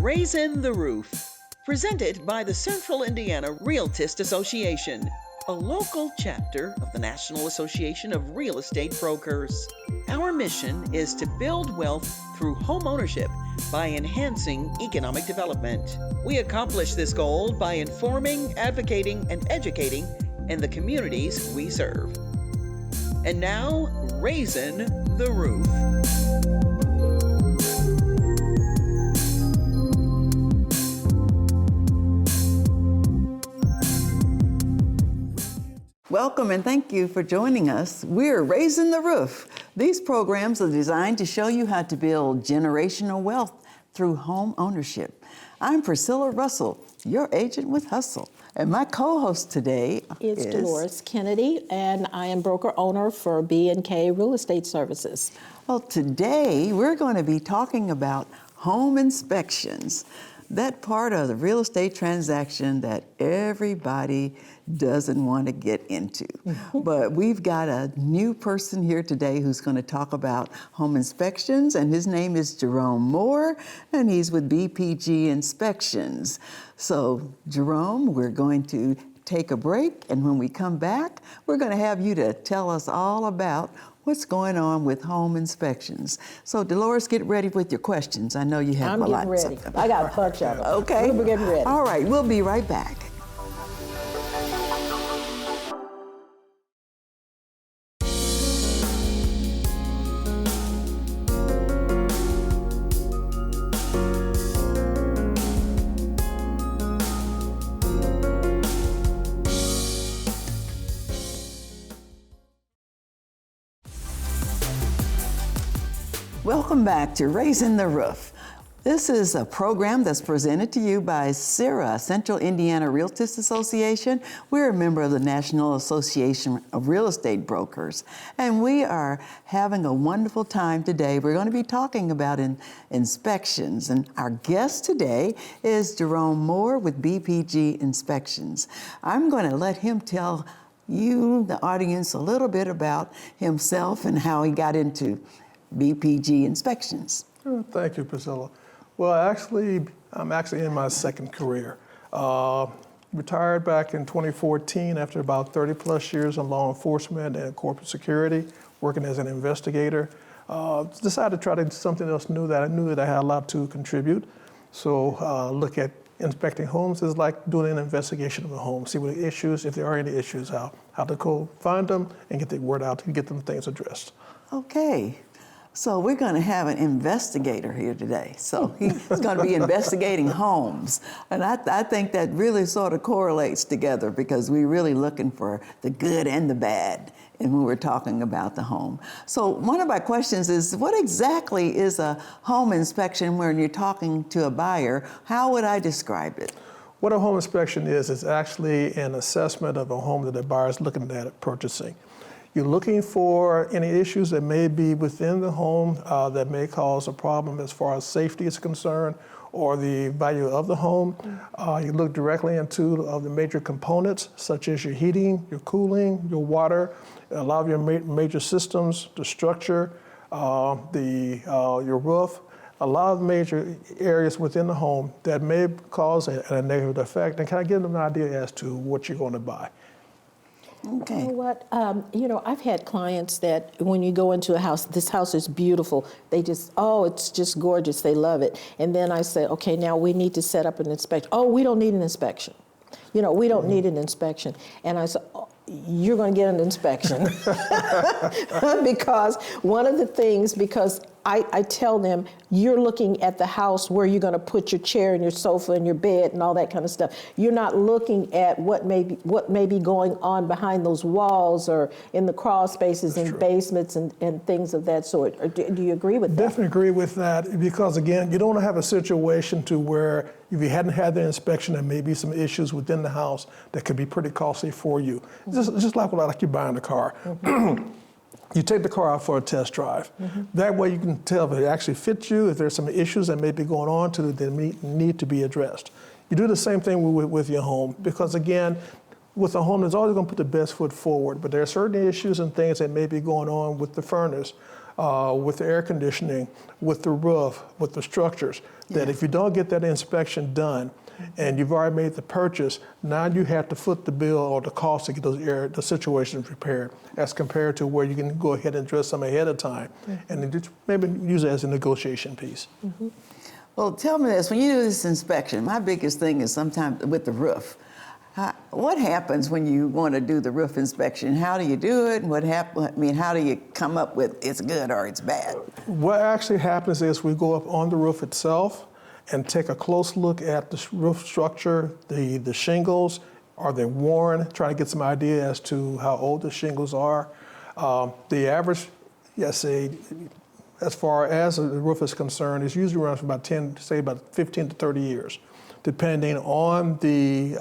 Raizin the Roof, presented by the Central Indiana Realtist Association, a local chapter of the National Association of Real Estate Brokers. Our mission is to build wealth through home ownership by enhancing economic development. We accomplish this goal by informing, advocating, and educating in the communities we serve. And now, Raizin the Roof. Welcome and thank you for joining us. We're Raizin the Roof. These programs are designed to show you how to build generational wealth through home ownership. I'm Priscilla Russell, your agent with Hustle. And my co-host today is Dolores Kennedy, and I am broker owner for B&K Real Estate Services. Well, today we're going to be talking about home inspections, that part of the real estate transaction that everybody doesn't want to get into. But we've got a new person here today who's going to talk about home inspections, and his name is Jerome Moore, and he's with BPG Inspections. So, Jerome, we're going to take a break, and when we come back, we're going to have you to tell us all about what's going on with home inspections. So, Dolores, get ready with your questions. I know you have a lot. I'm getting ready. I got a bunch of them. Okay. We're getting ready. All right, we'll be right back. Welcome back to Raizin the Roof. This is a program that's presented to you by CIRA, Central Indiana Realtist Association. We're a member of the National Association of Real Estate Brokers, and we are having a wonderful time today. We're going to be talking about inspections, and our guest today is Jerome Moore with BPG Inspections. I'm going to let him tell you, the audience, a little bit about himself and how he got into BPG Inspections. Thank you, Priscilla. Well, I'm actually in my second career. Retired back in 2014 after about 30 plus years in law enforcement and corporate security, working as an investigator. Decided to try to do something else new that I knew that I had a lot to contribute. So look at inspecting homes is like doing an investigation of a home, see what the issues, if there are any issues, how to go find them and get the word out to get them things addressed. Okay. So we're going to have an investigator here today. So he's going to be investigating homes. And I think that really sort of correlates together because we're really looking for the good and the bad when we're talking about the home. So one of my questions is, what exactly is a home inspection when you're talking to a buyer? How would I describe it? What a home inspection is actually an assessment of a home that the buyer is looking at purchasing. You're looking for any issues that may be within the home that may cause a problem as far as safety is concerned or the value of the home. You look directly into the major components such as your heating, your cooling, your water, a lot of your major systems, the structure, your roof, a lot of major areas within the home that may cause a negative effect, and kind of give them an idea as to what you're going to buy. Okay. You know what? I've had clients that when you go into a house, this house is beautiful. They just, it's just gorgeous. They love it. And then I say, okay, now we need to set up an inspection. Oh, we don't need an inspection. We don't need an inspection. And I said, you're going to get an inspection. Because one of the things, I tell them, you're looking at the house where you're going to put your chair and your sofa and your bed and all that kind of stuff. You're not looking at what may be going on behind those walls or in the crawl spaces and basements and things of that sort. Or do you agree with that? Definitely agree with that because, again, you don't want to have a situation to where if you hadn't had the inspection, there may be some issues within the house that could be pretty costly for you. Just like you're buying a car. You take the car out for a test drive. That way you can tell if it actually fits you, if there's some issues that may be going on that need to be addressed. You do the same thing with your home because, again, with a home, there's always going to put the best foot forward, but there are certain issues and things that may be going on with the furnace with the air conditioning, with the roof, with the structures, that if you don't get that inspection done, and you've already made the purchase, now you have to foot the bill or the cost to get the situations repaired, as compared to where you can go ahead and address them ahead of time, and then just maybe use it as a negotiation piece. Well, tell me this, when you do this inspection, my biggest thing is sometimes with the roof. What happens when you want to do the roof inspection? How do you do it? How do you come up with it's good or it's bad? What actually happens is we go up on the roof itself and take a close look at the roof structure, the shingles. Are they worn? Try to get some idea as to how old the shingles are. The average, as far as the roof is concerned, is usually around about 15 to 30 years, depending on the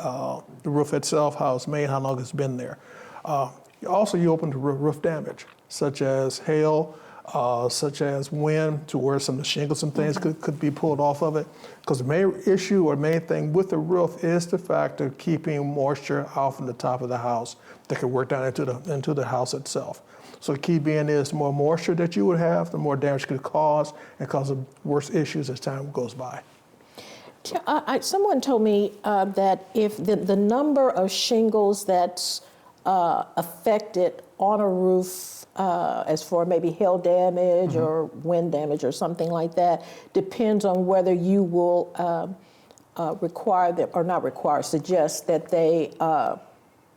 roof itself, how it's made, how long it's been there. Also, you open to roof damage, such as hail, such as wind, to where some of the shingles and things could be pulled off of it. Because the main issue or main thing with the roof is the fact of keeping moisture off from the top of the house that could work down into the house itself. So the key being is the more moisture that you would have, the more damage it could cause and cause worse issues as time goes by. Someone told me that if the number of shingles that's affected on a roof, as for maybe hail damage or wind damage or something like that, depends on whether you will require them or not require, suggest that they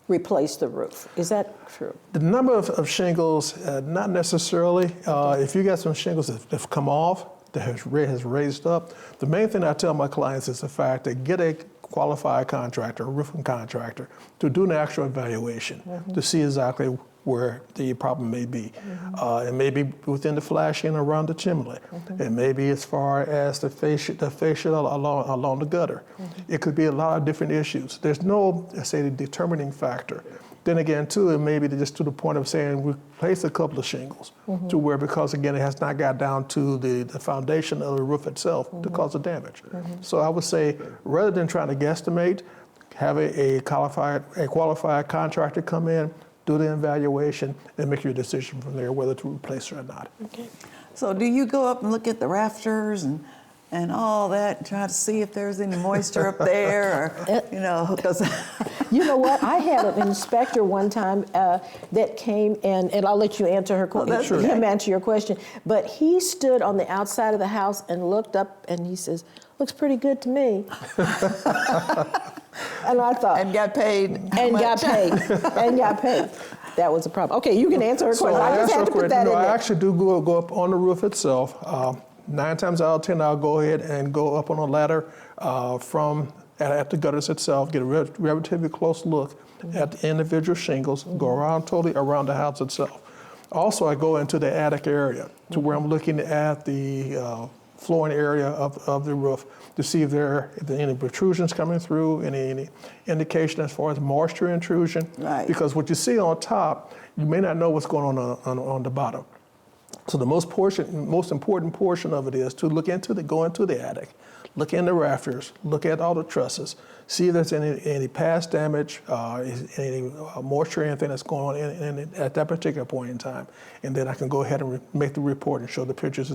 replace the roof. Is that true? The number of shingles, not necessarily. If you got some shingles that have come off, that has raised up, the main thing I tell my clients is the fact that get a qualified contractor, a roofing contractor, to do an actual evaluation to see exactly where the problem may be. It may be within the flashing around the chimney. It may be as far as the fascia along the gutter. It could be a lot of different issues. There's no, say, determining factor. Then again, too, it may be just to the point of saying replace a couple of shingles to where, because again, it has not got down to the foundation of the roof itself to cause the damage. So I would say, rather than trying to guesstimate, have a qualified contractor come in, do the evaluation, and make your decision from there whether to replace it or not. Okay. So do you go up and look at the rafters and all that and try to see if there's any moisture up there, or, because... You know what? I had an inspector one time that came in, and I'll let you answer answer your question. But he stood on the outside of the house and looked up, and he says, "Looks pretty good to me." And I thought, and got paid. And got paid. That was a problem. Okay, you can answer her question. I just had to put that in there. I actually do go up on the roof itself. 9 times out of 10, I'll go ahead and go up on a ladder at the gutters itself, get a relatively close look at the individual shingles, go around totally around the house itself. Also, I go into the attic area to where I'm looking at the flooring area of the roof to see if there are any protrusions coming through, any indication as far as moisture intrusion. Right. Because what you see on top, you may not know what's going on the bottom. So the most important portion of it is to go into the attic, look in the rafters, look at all the trusses, see if there's any past damage, any moisture, anything that's going on at that particular point in time. And then I can go ahead and make the report and show the pictures.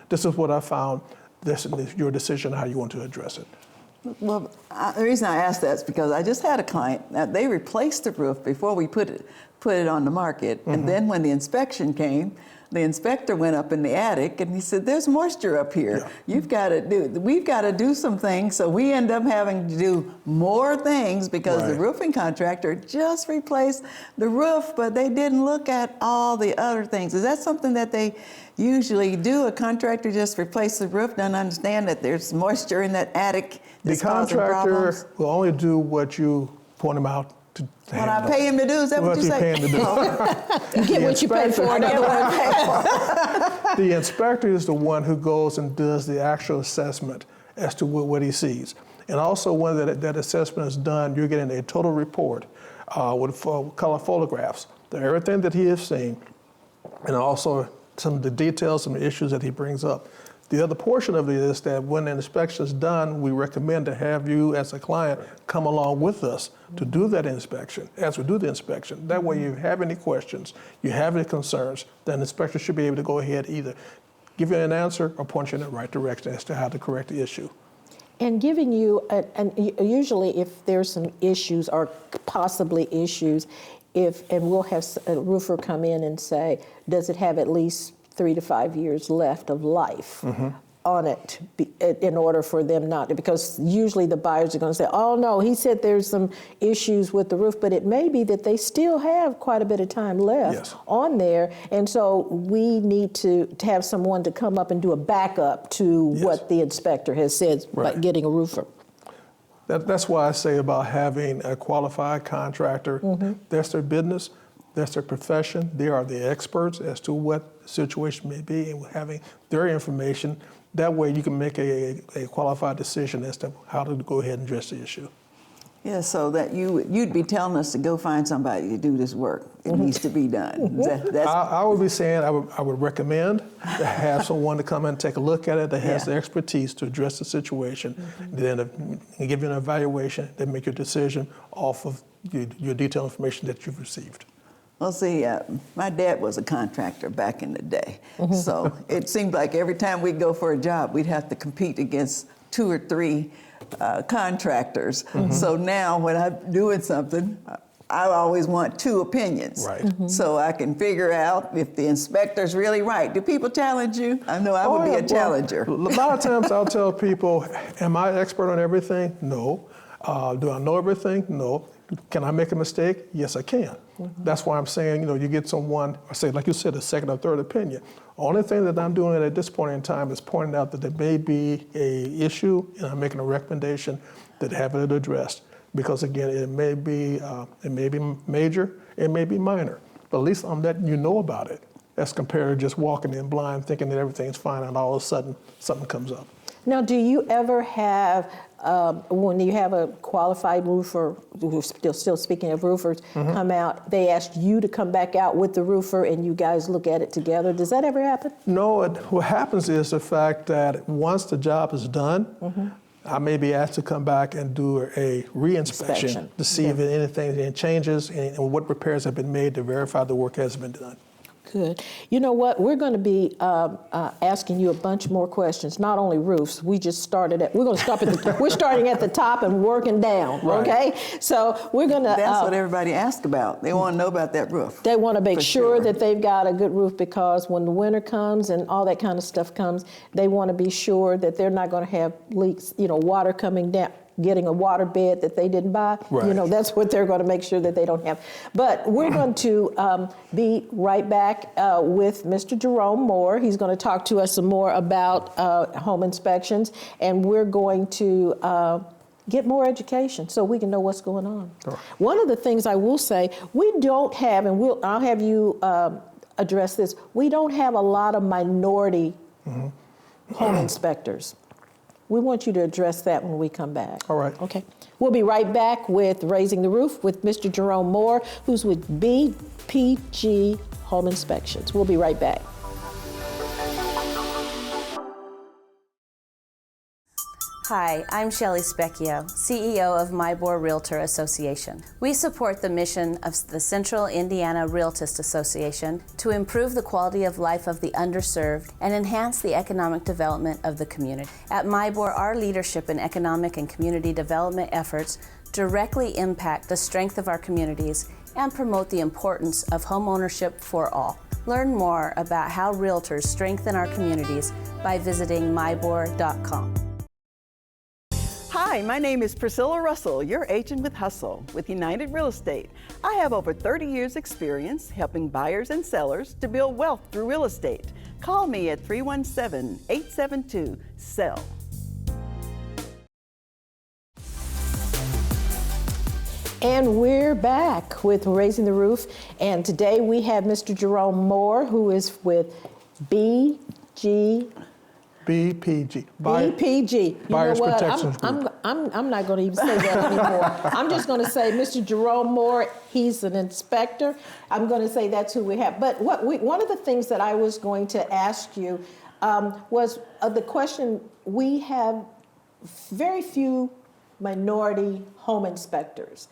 This is what I found. This is your decision how you want to address it. Well, the reason I asked that is because I just had a client. They replaced the roof before we put it on the market. And then when the inspection came, the inspector went up in the attic and he said, "There's moisture up here. Yeah. We've got to do some things." So we end up having to do more things because the roofing contractor just replaced the roof, but they didn't look at all the other things. Is that something that they usually do? A contractor just replace the roof, doesn't understand that there's moisture in that attic that's causing problems? The contractor will only do what you point them out to what I pay him to do, is that what you say? Pay him to do. You get what you pay for. In other words. The inspector is the one who goes and does the actual assessment as to what he sees. And also when that assessment is done, you're getting a total report with color photographs. Everything that he has seen, and also some of the details, some of the issues that he brings up. The other portion of it is that when the inspection is done, we recommend to have you as a client come along with us to do that inspection, as we do the inspection. That way, you have any questions, you have any concerns, then the inspector should be able to go ahead either give you an answer or point you in the right direction as to how to correct the issue. And giving you, and usually if there's some issues or possibly issues, and we'll have a roofer come in and say, does it have at least 3 to 5 years left of life on it in order for them not to, because usually the buyers are going to say, oh no, he said there's some issues with the roof, but it may be that they still have quite a bit of time left on there. And so we need to have someone to come up and do a backup to what the inspector has said by getting a roofer. That's why I say about having a qualified contractor. That's their business, that's their profession. They are the experts as to what the situation may be, and having their information. That way you can make a qualified decision as to how to go ahead and address the issue. Yeah, so that you'd be telling us to go find somebody to do this work. It needs to be done. I would be saying I would recommend to have someone to come and take a look at it that has the expertise to address the situation, then give you an evaluation, then make your decision off of your detailed information that you've received. Well, see, my dad was a contractor back in the day. So it seemed like every time we'd go for a job, we'd have to compete against 2 or 3 contractors. So now when I'm doing something, I always want 2 opinions. So I can figure out if the inspector's really right. Do people challenge you? I know I would be a challenger. Well, a lot of times I'll tell people, am I expert on everything? No. Do I know everything? No. Can I make a mistake? Yes, I can. That's why I'm saying, you get someone, I say, like you said, a second or third opinion. Only thing that I'm doing at this point in time is pointing out that there may be an issue, and I'm making a recommendation that have it addressed. Because again, it may be major, it may be minor, but at least I'm letting you know about it, as compared to just walking in blind, thinking that everything's fine, and all of a sudden something comes up. Now, do you ever have, when you have a qualified roofer, we're still speaking of roofers, come out, they ask you to come back out with the roofer and you guys look at it together? Does that ever happen? No, what happens is the fact that once the job is done, I may be asked to come back and do a re-inspection to see if anything changes and what repairs have been made to verify the work has been done. Good. You know what? We're going to be asking you a bunch more questions. Not only roofs. We just started at. We're going to stop at the. We're starting at the top and working down. Okay. So we're going to. That's what everybody asks about. They want to know about that roof. They want to make sure that they've got a good roof, because when the winter comes and all that kind of stuff comes, they want to be sure that they're not going to have leaks. Water coming down. Getting a water bed that they didn't buy. That's what they're going to make sure that they don't have. But we're going to be right back with Mr. Jerome Moore. He's going to talk to us some more about home inspections, and we're going to get more education so we can know what's going on. One of the things I will say, we don't have, and I'll have you address this, we don't have a lot of minority home inspectors. We want you to address that when we come back. All right. Okay. We'll be right back with Raising the Roof with Mr. Jerome Moore, who's with BPG Home Inspections. We'll be right back. Hi, I'm Shelley Specchio, CEO of Mybor Realtor Association. We support the mission of the Central Indiana Realtist Association to improve the quality of life of the underserved and enhance the economic development of the community. At Mybor, our leadership in economic and community development efforts directly impact the strength of our communities and promote the importance of home ownership for all. Learn more about how realtors strengthen our communities by visiting mybor.com. Hi, my name is Priscilla Russell, your agent with Hustle with United Real Estate. I have over 30 years experience helping buyers and sellers to build wealth through real estate. Call me at 317-872-SELL. And we're back with Raising the Roof, and today we have Mr. Jerome Moore, who is with BPG. BPG. Buyers you know what? Protection Group. I'm not going to even say that anymore. I'm just going to say Mr. Jerome Moore, he's an inspector. I'm going to say that's who we have. But one of the things that I was going to ask you, was the question, we have very few minority home inspectors.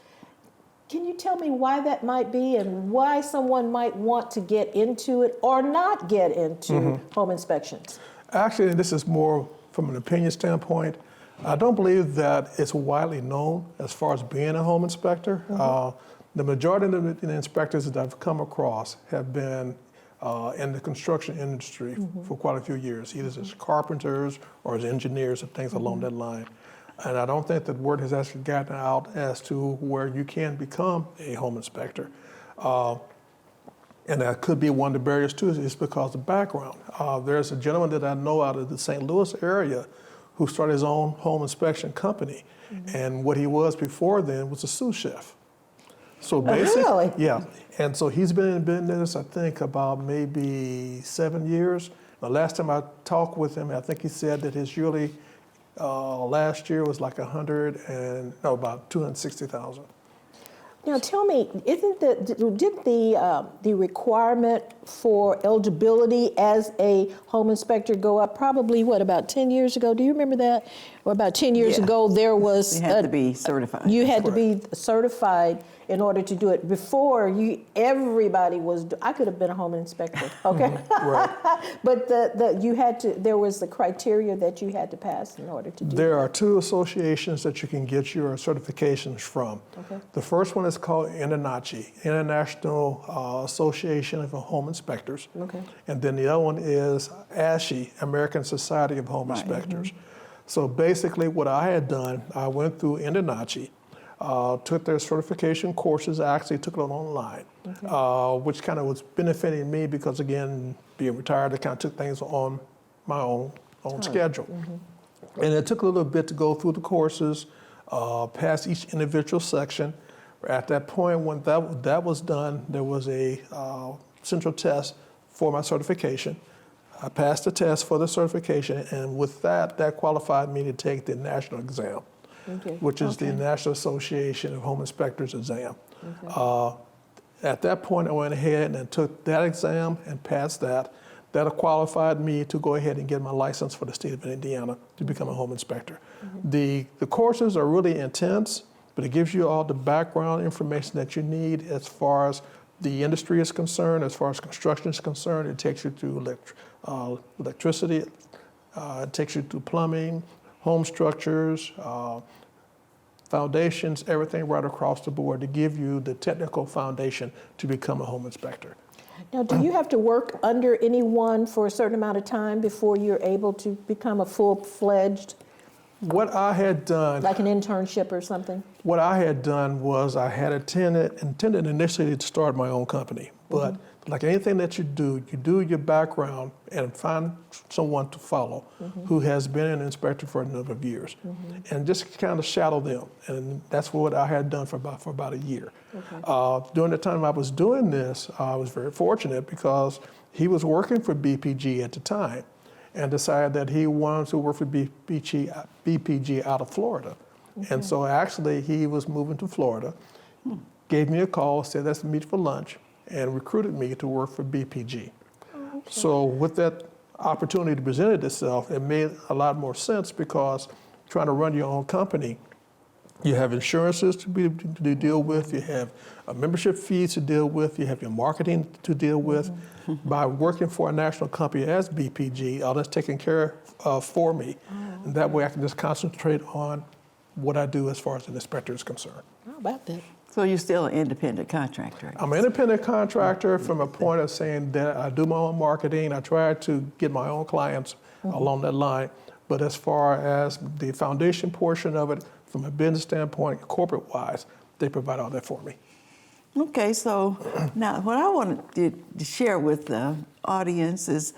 Can you tell me why that might be and why someone might want to get into it or not get into home inspections? Actually, this is more from an opinion standpoint. I don't believe that it's widely known as far as being a home inspector. The majority of the inspectors that I've come across have been in the construction industry for quite a few years, either as carpenters or as engineers and things along that line. And I don't think that word has actually gotten out as to where you can become a home inspector. And that could be one of the barriers too, is because of background. There's a gentleman that I know out of the St. Louis area who started his own home inspection company. And what he was before then was a sous chef. So basically, really? yeah. And so he's been in business, I think, about maybe 7 years. The last time I talked with him, I think he said that his yearly last year was like about 260,000. Now tell me, did the requirement for eligibility as a home inspector go up probably, about 10 years ago? Do you remember that? Or about 10 years ago, there was... You had to be certified. You had to be certified in order to do it. Before, everybody was... I could have been a home inspector, okay? Right. But there was the criteria that you had to pass in order to do There are two associations that you can get your certifications from. Okay. The first one is called INAHCI, International Association of Home Inspectors. Okay. And then the other one is ASHI, American Society of Home Inspectors. So basically what I had done, I went through INAHCI, took their certification courses. I actually took it online, which kind of was benefiting me because, again, being retired, I kind of took things on my own schedule. And it took a little bit to go through the courses, pass each individual section. At that point, when that was done, there was a central test for my certification. I passed the test for the certification, and with that qualified me to take the national exam, which is the National Association of Home Inspectors exam. At that point, I went ahead and took that exam and passed that. That qualified me to go ahead and get my license for the state of Indiana to become a home inspector. The courses are really intense, but it gives you all the background information that you need as far as the industry is concerned, as far as construction is concerned. It takes you through electricity, it takes you through plumbing, home structures, foundations, everything right across the board to give you the technical foundation to become a home inspector. Now, do you have to work under anyone for a certain amount of time before you're able to become a full-fledged, What I had done, like an internship or something? What I had done was I had intended initially to start my own company, but like anything that you do your background and find someone to follow who has been an inspector for a number of years, and just kind of shadow them. And that's what I had done for about a year. During the time I was doing this, I was very fortunate because he was working for BPG at the time, and decided that he wanted to work for BPG out of Florida. And so actually he was moving to Florida, gave me a call, said let's meet for lunch, and recruited me to work for BPG. So with that opportunity presented itself, it made a lot more sense because trying to run your own company, you have insurances to deal with, you have membership fees to deal with, you have your marketing to deal with. By working for a national company as BPG, all that's taken care of for me. And that way I can just concentrate on what I do as far as an inspector is concerned. How about that? So you're still an independent contractor? I'm an independent contractor from a point of saying that I do my own marketing. I try to get my own clients along that line. But as far as the foundation portion of it, from a business standpoint, corporate-wise, they provide all that for me. Okay, so now what I want to share with the audience is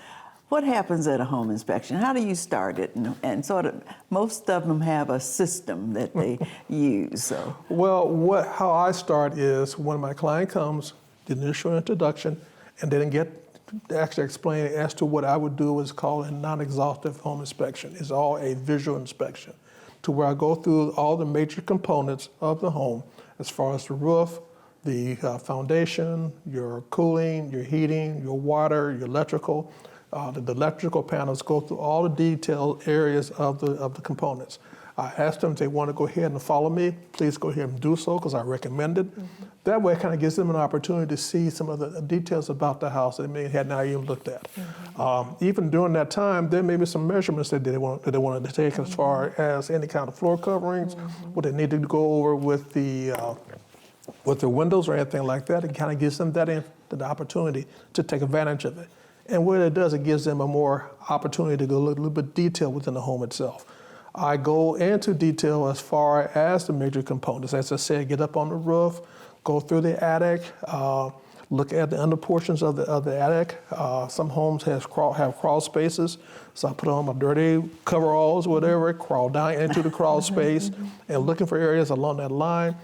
what happens at a home inspection? How do you start it? And sort of, most of them have a system that they use. So. Well, how I start is when my client comes, the initial introduction, and then actually explain as to what I would do is called a non-exhaustive home inspection. It's all a visual inspection, to where I go through all the major components of the home as far as the roof, the foundation, your cooling, your heating, your water, your electrical, the electrical panels, go through all the detailed areas of the components. I asked them if they want to go ahead and follow me, please go ahead and do so, because I recommend it. That way it kind of gives them an opportunity to see some of the details about the house that they had not even looked at. Even during that time, there may be some measurements that they wanted to take as far as any kind of floor coverings, what they needed to go over with the windows or anything like that. It kind of gives them the opportunity to take advantage of it. And what it does, it gives them a more opportunity to go a little bit detailed within the home itself. I go into detail as far as the major components. As I said, get up on the roof, go through the attic, look at the under portions of the attic. Some homes have crawl spaces, so I put on my dirty coveralls, whatever, crawl down into the crawl space, and looking for areas along that line.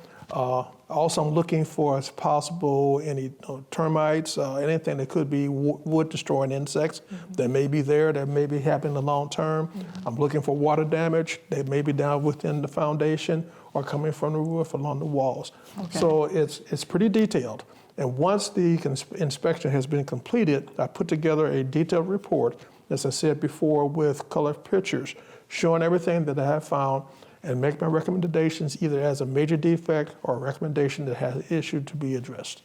Also, I'm looking for, as possible, any termites, anything that could be wood-destroying insects that may be there, that may be happening in the long term. I'm looking for water damage that may be down within the foundation or coming from the roof along the walls. So it's pretty detailed. And once the inspection has been completed, I put together a detailed report, as I said before, with color pictures showing everything that I have found, and make my recommendations either as a major defect or a recommendation that has an issue to be addressed.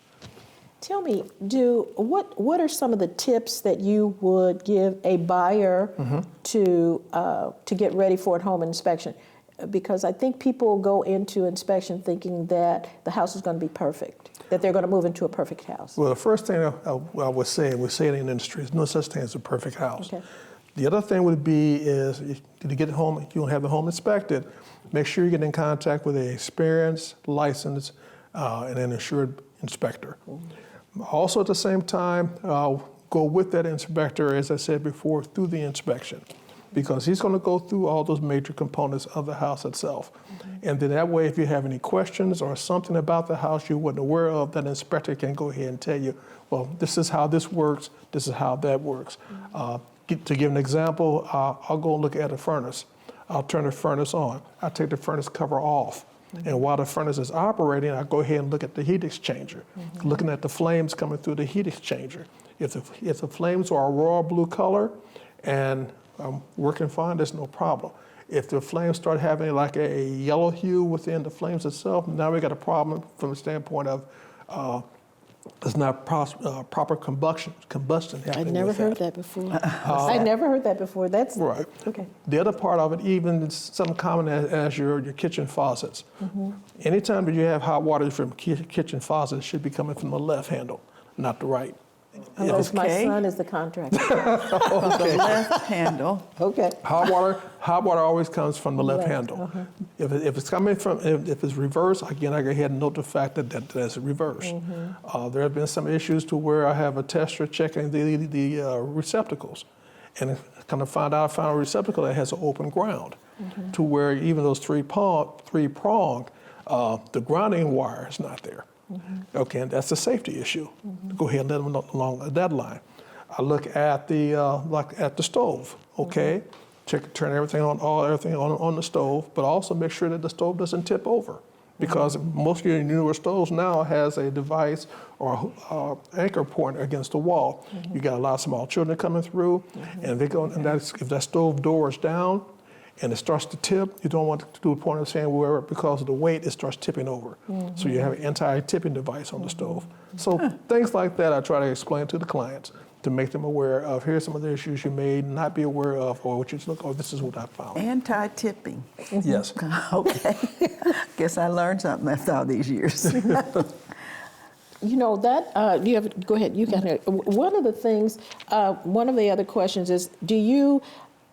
Tell me, what are some of the tips that you would give a buyer to get ready for a home inspection? Because I think people go into inspection thinking that the house is going to be perfect, that they're going to move into a perfect house. Well, the first thing I would say, and we say it in the industry, is no such thing as a perfect house. Okay. The other thing would be is to get home, if you don't have the home inspected, make sure you get in contact with an experienced, licensed, and an insured inspector. Also at the same time, go with that inspector, as I said before, through the inspection, because he's going to go through all those major components of the house itself. And then that way, if you have any questions or something about the house you wasn't aware of, that inspector can go ahead and tell you, well, this is how this works, this is how that works. To give an example, I'll go and look at a furnace. I'll turn the furnace on. I take the furnace cover off. And while the furnace is operating, I go ahead and look at the heat exchanger, looking at the flames coming through the heat exchanger. If the flames are a royal blue color and I'm working fine, there's no problem. If the flames start having like a yellow hue within the flames itself, now we got a problem from the standpoint of it's not proper combustion happening. I'd never heard that before. I never heard that before. That's right. Okay. The other part of it, even is something common as your kitchen faucets. Anytime that you have hot water from kitchen faucets, it should be coming from the left handle, not the right. Unless my Okay. son is the contractor. The left handle. Okay. Hot water always comes from the left handle. If it's coming from, if it's reversed, again, I go ahead and note the fact that that's reversed. There have been some issues to where I have a tester checking the receptacles, and kind of found out I found a receptacle that has an open ground, to where even those three prong, the grounding wire is not there. Okay, and that's a safety issue. Go ahead and let them know along that line. I look at the stove. Okay, turn everything on the stove, but also make sure that the stove doesn't tip over, because most of your newer stoves now has a device or anchor point against the wall. You got a lot of small children coming through, and they go, and if that stove door is down and it starts to tip, you don't want to do a point of saying where, because of the weight, it starts tipping over. So you have an anti-tipping device on the stove. So things like that I try to explain to the clients to make them aware of, here's some of the issues you may not be aware of, or what you look, oh, this is what I found. Anti-tipping. Yes. Okay. Guess I learned something after all these years. You know that go ahead. You got it. One of the things, one of the other questions is,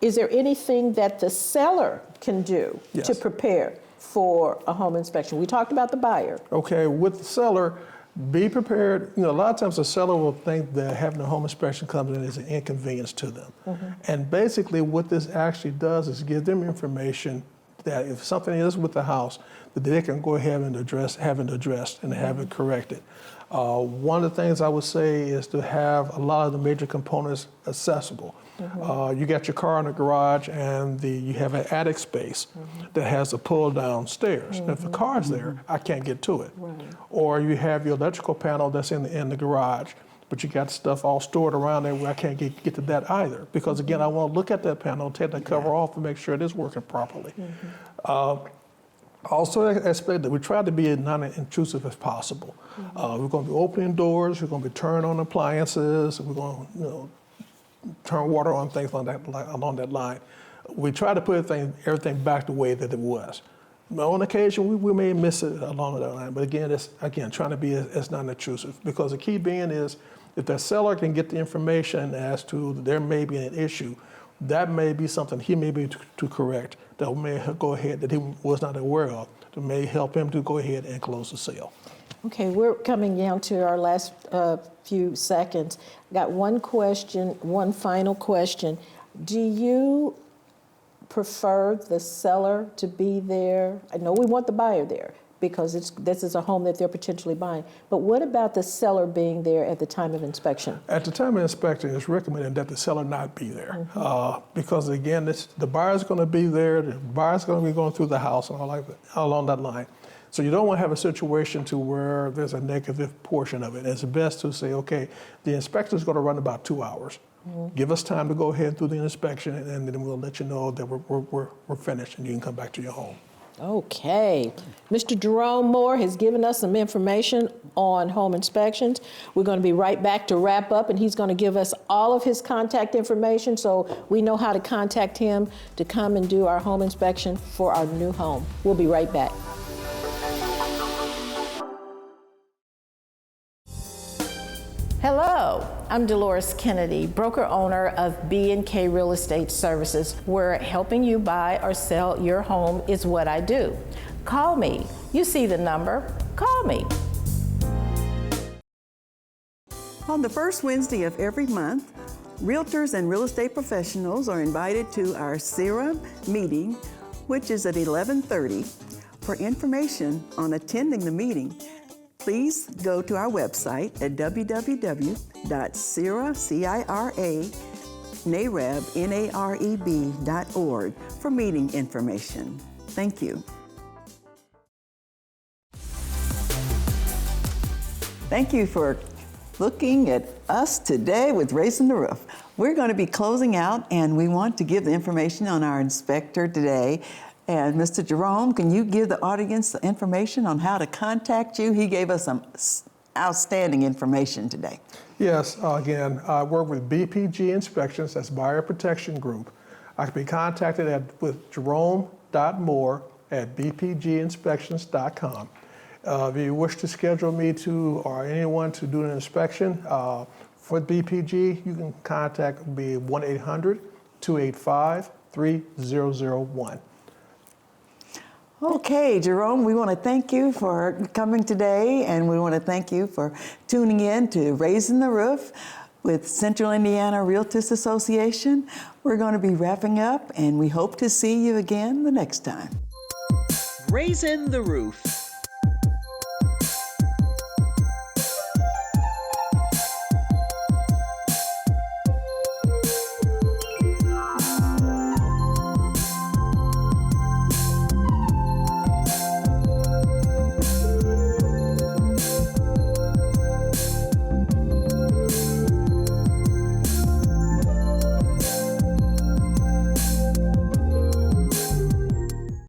is there anything that the seller can do to prepare for a home inspection? We talked about the buyer. Okay, with the seller, be prepared. You know, a lot of times the seller will think that having a home inspection comes in as an inconvenience to them. And basically what this actually does is give them information that if something is with the house, that they can go ahead and have it addressed and have it corrected. One of the things I would say is to have a lot of the major components accessible. You got your car in the garage, and you have an attic space that has a pull down stairs. And if the car's there, I can't get to it. Or you have your electrical panel that's in the garage, but you got stuff all stored around there where I can't get to that either. Because again, I want to look at that panel, take the cover off and make sure it is working properly. Also expect that we try to be as non-intrusive as possible. We're going to be opening doors, we're going to be turning on appliances, we're going to turn water on, things like that, along that line. We try to put everything back the way that it was. On occasion, we may miss it along that line, but again, it's trying to be as non-intrusive, because the key being is if the seller can get the information as to there may be an issue, that may be something he may be to correct, that may go ahead that he was not aware of, that may help him to go ahead and close the sale. Okay, we're coming down to our last few seconds. Got one question, one final question. Do you prefer the seller to be there? I know we want the buyer there because this is a home that they're potentially buying, but what about the seller being there at the time of inspection? At the time of inspection, it's recommended that the seller not be there because again, the buyer's going to be there, the buyer's going to be going through the house and all along that line. So you don't want to have a situation to where there's a negative portion of it. It's best to say, okay, the inspection is going to run about 2 hours. Give us time to go ahead through the inspection, and then we'll let you know that we're finished and you can come back to your home. Okay. Mr. Jerome Moore has given us some information on home inspections. We're going to be right back to wrap up, and he's going to give us all of his contact information so we know how to contact him to come and do our home inspection for our new home. We'll be right back. Hello, I'm Dolores Kennedy, broker owner of B&K Real Estate Services, where helping you buy or sell your home is what I do. Call me. You see the number. Call me. On the first Wednesday of every month, realtors and real estate professionals are invited to our CERA meeting, which is at 11:30. For information on attending the meeting, please go to our website at www.cira.org for meeting information. Thank you. Thank you for looking at us today with Raizin the Roof. We're going to be closing out, and we want to give the information on our inspector today. And Mr. Jerome, can you give the audience the information on how to contact you? He gave us some outstanding information today. Yes, again, I work with BPG Inspections, that's Buyer Protection Group. I can be contacted with jerome.moore@bpginspections.com. If you wish to schedule me or anyone to do an inspection for BPG, you can contact me 1-800-285-3001. Okay, Jerome, we want to thank you for coming today, and we want to thank you for tuning in to Raizin the Roof with Central Indiana Realtors Association. We're going to be wrapping up, and we hope to see you again the next time. Raizin the Roof.